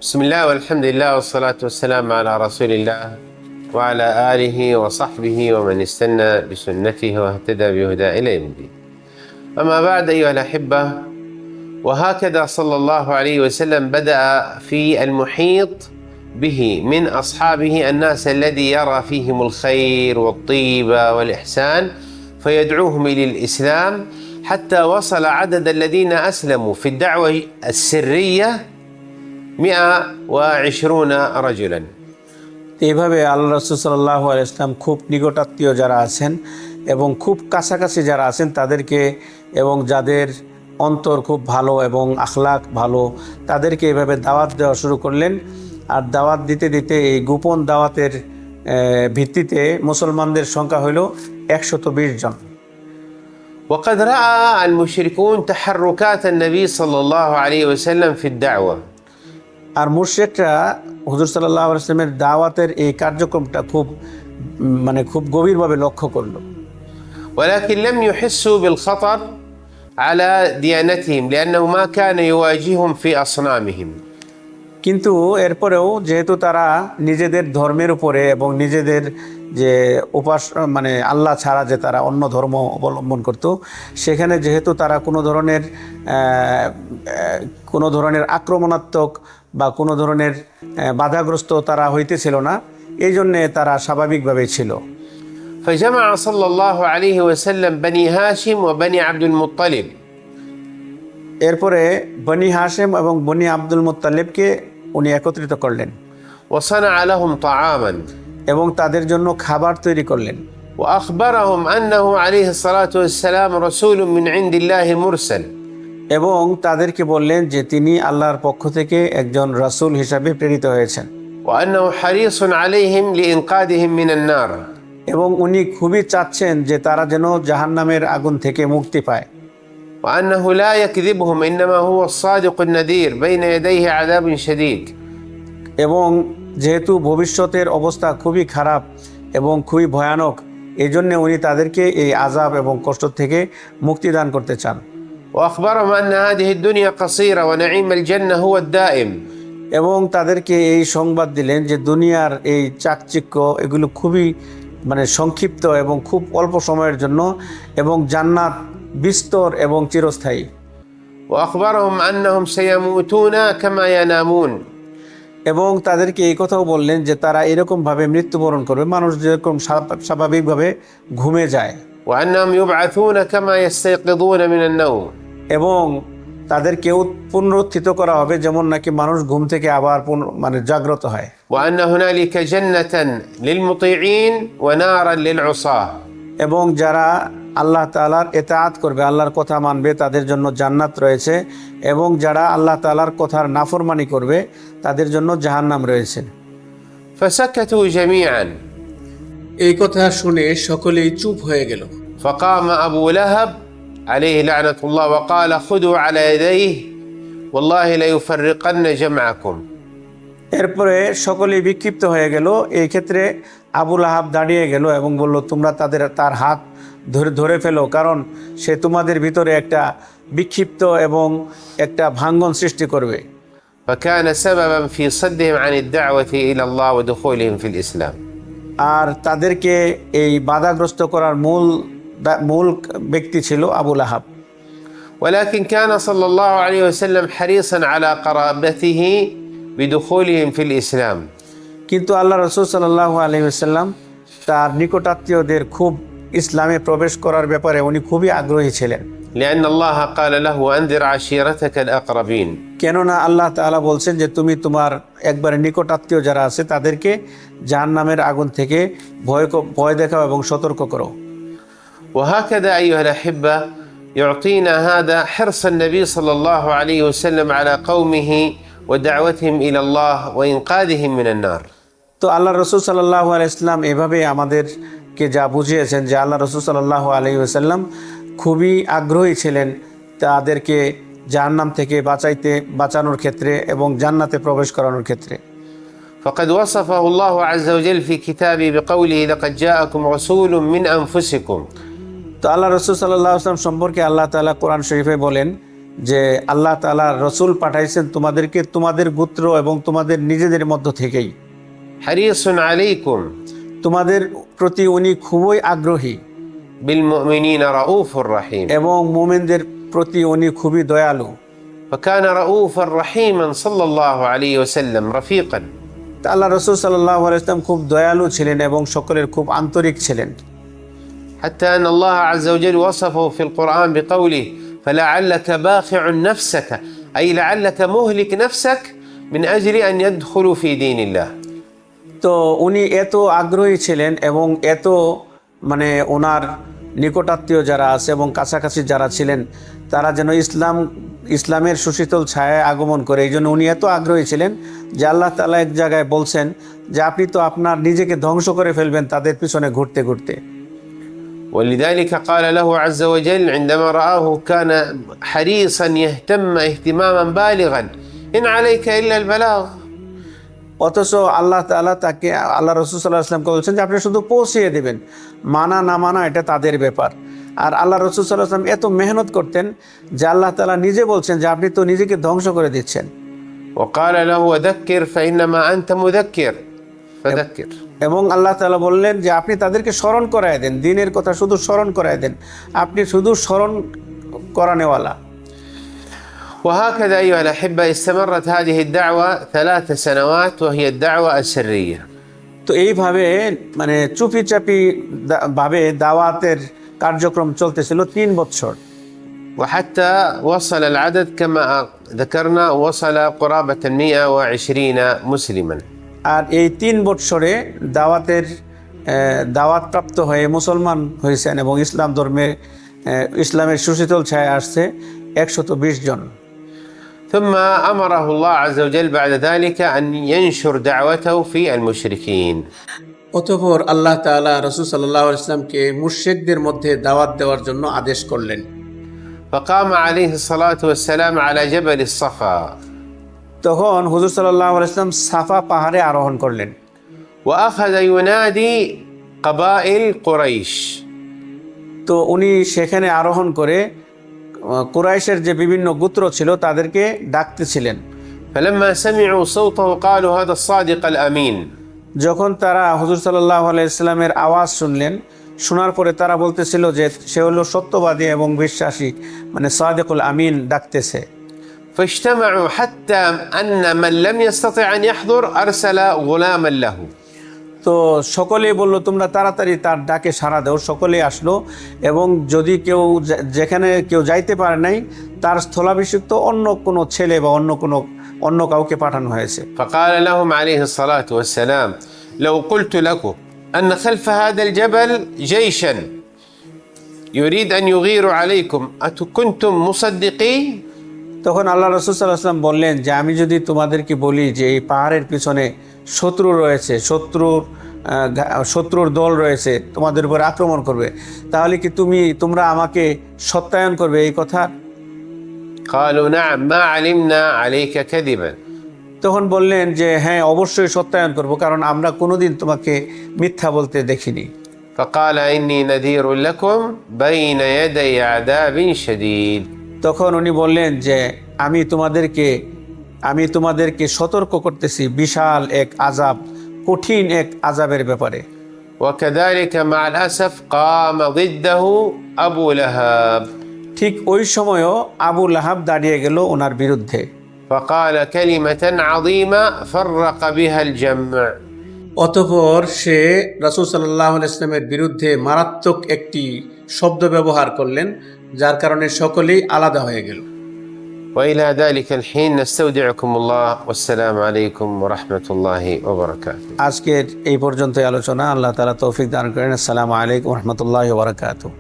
بسم الله والحمد لله والصلاة والسلام على رسول الله وعلى آله وصحبه ومن استنى بسنته واهتدى بهدى إلى يوم الدين. أما بعد أيها الأحبة، وهكذا صلى الله عليه وسلم بدأ في المحيط به من أصحابه الناس الذي يرى فيهم الخير والطيبة والإحسان فيدعوهم إلى الإسلام حتى وصل عدد الذين أسلموا في الدعوة السرية 120 رجلا. এইভাবে আল্লাহ রাসূল সাল্লাল্লাহু আলাইহি ওয়াসাল্লাম খুব নিকটাত্মীয় যারা আছেন এবং খুব কাছাকাছি যারা আছেন তাদেরকে এবং যাদের অন্তর খুব ভালো এবং আখলাক ভালো তাদেরকে এইভাবে দাওয়াত দেওয়া শুরু করলেন। আর দাওয়াত দিতে দিতে এই গোপন দাওয়াতের ভিত্তিতে মুসলমানদের সংখ্যা হলো 120 জন। وقد رأى المشركون تحركات النبي صلى الله عليه وسلم في الدعوة. আর মুশরিকরা হুজুর সাল্লাল্লাহু আলাইহি ওয়াসাল্লামের দাওয়াতের এই কার্যক্রমটা খুব গভীরভাবে লক্ষ্য করলো। ولكن لم يحسوا بالخطر على ديانتهم لأنه ما كان يواجههم في أصنامهم. কিন্তু এরপরেও যেহেতু তারা নিজেদের ধর্মের উপরে এবং নিজেদের যে আল্লাহ ছাড়া যে তারা অন্য ধর্ম অবলম্বন করত, সেখানে যেহেতু তারা কোনো ধরনের আক্রমণাত্মক বা কোনো ধরনের বাধাগ্রস্ত তারা হইতেছিল না, এই জন্যে তারা স্বাভাবিকভাবেই ছিল। فجمع صلى الله عليه وسلم بني هاشم وبني عبد المطلب. এরপরে বনি হাশেম এবং বনি আব্দুল মুত্তালিবকে উনি একত্রিত করলেন وصنع لهم طعاما এবং তাদের জন্য খাবার তৈরি করলেন। وأخبرهم أنه عليه الصلاة والسلام رسول من عند الله مرسل. এবং তাদেরকে বললেন যে তিনি আল্লাহর পক্ষ থেকে একজন রাসূল হিসাবে প্রেরিত হয়েছেন। وأنه حريص عليهم لإنقاذهم من النار. এবং উনি খুবই চাচ্ছেন যে তারা যেন জাহান্নামের আগুন থেকে মুক্তি পায়। وأنه لا يكذبهم إنما هو الصادق النذير بين يديه عذاب شديد. এবং যেহেতু ভবিষ্যতের অবস্থা খুবই খারাপ এবং খুবই ভয়ানক, এই জন্য উনি তাদেরকে এই আযাব এবং কষ্ট থেকে মুক্তি দান করতে চান। وأخبرهم أن هذه الدنيا قصيرة ونعيم الجنة هو الدائم. এবং তাদেরকে এই সংবাদ দিলেন যে দুনিয়ার এই চাকচিক্য এগুলো খুবই সংক্ষিপ্ত এবং খুব অল্প সময়ের জন্য, এবং জান্নাত বিস্তর এবং চিরস্থায়ী। وأخبرهم أنهم سيموتون كما ينامون. এবং তাদেরকে এই কথাও বললেন যে তারা এরকমভাবে মৃত্যুবরণ করবে, মানুষ যেরকম স্বাভাবিকভাবে ঘুমে যায়। وأنهم يبعثون كما يستيقظون من النوم. এবং তাদেরকে পুনরুত্থিত করা হবে যেমন নাকি মানুষ ঘুম থেকে আবার জাগ্রত হয়। وأن هنالك جنة للمطيعين ونارا للعصاة. এবং যারা আল্লাহ তাআলার ইতাআত করবে, আল্লাহর কথা মানবে, তাদের জন্য জান্নাত রয়েছে, এবং যারা আল্লাহ তাআলার কথার নাফরমানি করবে তাদের জন্য জাহান্নাম রয়েছে। فسكتوا جميعا. এই কথা শুনে সকলেই চুপ হয়ে গেল। فقام أبو لهب عليه لعنة الله وقال خذوا على يديه والله ليفرقن جمعكم. এরপরে সকলেই বিক্ষিপ্ত হয়ে গেল। এই ক্ষেত্রে আবু লাহাব দাঁড়িয়ে গেল এবং বলল, তোমরা তার হাত ধরে ফেলো, কারণ সে তোমাদের ভিতরে একটা বিক্ষিপ্ত এবং একটা ভাঙ্গন সৃষ্টি করবে। فكان سببا في صدهم عن الدعوة إلى الله ودخولهم في الإسلام. আর তাদেরকে এই বাধাগ্রস্ত করার মূল ব্যক্তি ছিল আবু লাহাব। ولكن كان صلى الله عليه وسلم حريصا على قرابته بدخولهم في الإسلام. কিন্তু আল্লাহ রাসূল সাল্লাল্লাহু আলাইহি ওয়াসাল্লাম তার নিকটাত্মীয়দের খুব ইসলামে প্রবেশ করার ব্যাপারে উনি খুবই আগ্রহী ছিলেন। لأن الله قال له أنذر عشيرتك الأقربين. কেননা আল্লাহ তাআলা বলছেন যে তুমি তোমার একবারে নিকটাত্মীয় যারা আছে তাদেরকে জাহান্নামের আগুন থেকে ভয় দেখাও এবং সতর্ক করো। وهكذا أيها الأحبة يعطينا هذا حرص النبي صلى الله عليه وسلم على قومه ودعوتهم إلى الله وإنقاذهم من النار. তো আল্লাহ রাসূল সাল্লাল্লাহু আলাইহি ওয়াসাল্লাম এভাবে আমাদেরকে যা বুঝিয়েছেন যে আল্লাহ রাসূল সাল্লাল্লাহু আলাইহি ওয়াসাল্লাম খুবই আগ্রহী ছিলেন তাদেরকে জাহান্নাম থেকে বাঁচানোর ক্ষেত্রে এবং জান্নাতে প্রবেশ করানোর ক্ষেত্রে। فقد وصفه الله عز وجل في كتابه بقوله لقد جاءكم رسول من أنفسكم. তো আল্লাহ রাসূল সাল্লাল্লাহু আলাইহি ওয়াসাল্লাম সম্পর্কে আল্লাহ তাআলা কোরআন শরীফে বলেন যে আল্লাহ তাআলা রসুল পাঠাইছেন তোমাদেরকে তোমাদের গোত্র এবং তোমাদের নিজেদের মধ্য থেকেই, حريص عليكم তোমাদের প্রতি উনি খুবই আগ্রহী بالمؤمنين رؤوف رحيم. এবং মুমিনদের প্রতি উনি খুবই দয়ালু। فكان رؤوفا رحيما صلى الله عليه وسلم رفيقا. তা আল্লাহ রসুল সাল্লাল্লাহু আলাইহি ওয়াসাল্লাম খুব দয়ালু ছিলেন এবং সকলের খুব আন্তরিক ছিলেন। حتى أن الله عز وجل وصفه في القرآن بقوله فلعلك باخع نفسك أي لعلك مهلك نفسك من أجل أن يدخلوا في دين الله. তো উনি এত আগ্রহী ছিলেন এবং এত মানে ওনার নিকটাত্মীয় যারা আছে এবং কাছাকাছি যারা ছিলেন তারা যেন ইসলামের সুশীতল ছায়ায় আগমন করে, এই জন্য উনি এত আগ্রহী ছিলেন যে আল্লাহ তাআলা এক জায়গায় বলছেন যে আপনি তো আপনার নিজেকে ধ্বংস করে ফেলবেন তাদের পিছনে ঘুরতে ঘুরতে। ولذلك قال له عز وجل عندما رآه كان حريصا يهتم اهتماما بالغا إن عليك إلا البلاغ. অথচ আল্লাহ তাআলা তাকে আল্লাহ রসুল সাল্লাল্লাহু আলাইহি ওয়াসাল্লামকে বলছেন যে আপনি শুধু পৌঁছিয়ে দেবেন, মানা না মানা এটা তাদের ব্যাপার। আর আল্লাহ রসুল সাল্লাল্লাহু আলাইহি ওয়াসাল্লাম এত মেহনত করতেন যে আল্লাহ তাআলা নিজে বলছেন যে আপনি তো নিজেকে ধ্বংস করে দিচ্ছেন। وقال له وذكر فإنما أنت مذكر فذكر. এবং আল্লাহ তাআলা বললেন যে আপনি তাদেরকে স্মরণ করায় দেন, দ্বীনের কথা শুধু স্মরণ করায় দেন, আপনি শুধু স্মরণ করানেওয়ালা। وهكذا أيها الأحبة استمرت هذه الدعوة 3 سنوات وهي الدعوة السرية. তো এইভাবে মানে চুপি চাপি ভাবে দাওয়াতের কার্যক্রম চলতেছিল 3 বছর। وحتى وصل العدد كما ذكرنا وصل قرابة 120 مسلما. আর এই 3 বছরে দাওয়াতপ্রাপ্ত হয়ে মুসলমান হয়েছেন এবং ইসলাম ধর্মে ইসলামের সুশীতল ছায়া আসছে 120 জন। ثم أمره الله عز وجل بعد ذلك أن ينشر دعوته في المشركين. অতঃপর আল্লাহ তাআলা রাসূল সাল্লাল্লাহু আলাইহি ওয়াসাল্লামকে মুশরিকদের মধ্যে দাওয়াত দেওয়ার জন্য আদেশ করলেন। فقام عليه الصلاة والسلام على جبل الصفا. তখন হুজুর সাল্লাল্লাহু আলাইহি ওয়াসাল্লাম সাফা পাহাড়ে আরোহণ করলেন। وأخذ ينادي قبائل قريش. তো উনি সেখানে আরোহণ করে কুরাইশের যে বিভিন্ন গোত্র ছিল তাদেরকে ডাকতেছিলেন। فلما سمعوا صوته قالوا هذا الصادق الأمين. যখন তারা হুজুর সাল্লাল্লাহু আলাইহি ওয়াসাল্লামের আওয়াজ শুনলেন, শোনার পরে তারা বলতেছিল যে সে হলো সত্যবাদী এবং বিশ্বাসী, মানে সাদিকুল আমিন ডাকতেছে। فاجتمعوا حتى أن من لم يستطع أن يحضر أرسل غلاما له. তো সকলেই বলল তোমরা তাড়াতাড়ি তার ডাকে সাড়া দাও। সকলেই আসলো এবং যদি যেখানে কেউ যাইতে পারে নাই তার স্থলাভিষিক্ত অন্য কোনো ছেলে বা অন্য কাউকে পাঠানো হয়েছে। فقال لهم عليه الصلاة والسلام لو قلت لكم أن خلف هذا الجبل جيشا يريد أن يغير عليكم أكنتم مصدقي؟ তখন আল্লাহ রাসূল সাল্লাল্লাহু আলাইহি ওয়াসাল্লাম বললেন যে আমি যদি তোমাদেরকে বলি যে এই পাহাড়ের পিছনে শত্রু রয়েছে, শত্রুর দল রয়েছে, তোমাদের উপর আক্রমণ করবে, তাহলে কি তোমরা আমাকে সত্যায়ন করবে এই কথা? قالوا نعم ما علمنا عليك كذبا. তখন বললেন যে হ্যাঁ অবশ্যই সত্যায়ন করব, কারণ আমরা কোনোদিন তোমাকে মিথ্যা বলতে দেখিনি। فقال إني نذير لكم بين يدي عذاب شديد. তখন উনি বললেন যে আমি তোমাদেরকে সতর্ক করতেছি বিশাল এক আযাব, কঠিন এক আযাবের ব্যাপারে। وكذلك مع الأسف قام ضده أبو لهب. ঠিক ওই সময়ও আবু লাহাব দাঁড়িয়ে গেল ওনার বিরুদ্ধে। فقال كلمة عظيمة فرق بها الجمع. অতঃপর সে রাসূল সাল্লাল্লাহু আলাইহি ওয়াসাল্লামের বিরুদ্ধে মারাত্মক একটি শব্দ ব্যবহার করলেন, যার কারণে সকলেই আলাদা হয়ে গেল। وإلى ذلك الحين نستودعكم الله والسلام عليكم ورحمة الله وبركاته. আজকের এই পর্যন্তই আলোচনা। আল্লাহ তাআলা তৌফিক দান করেন। আসসালামু আলাইকুম ওয়া রাহমাতুল্লাহি ওয়া বারাকাতুহু।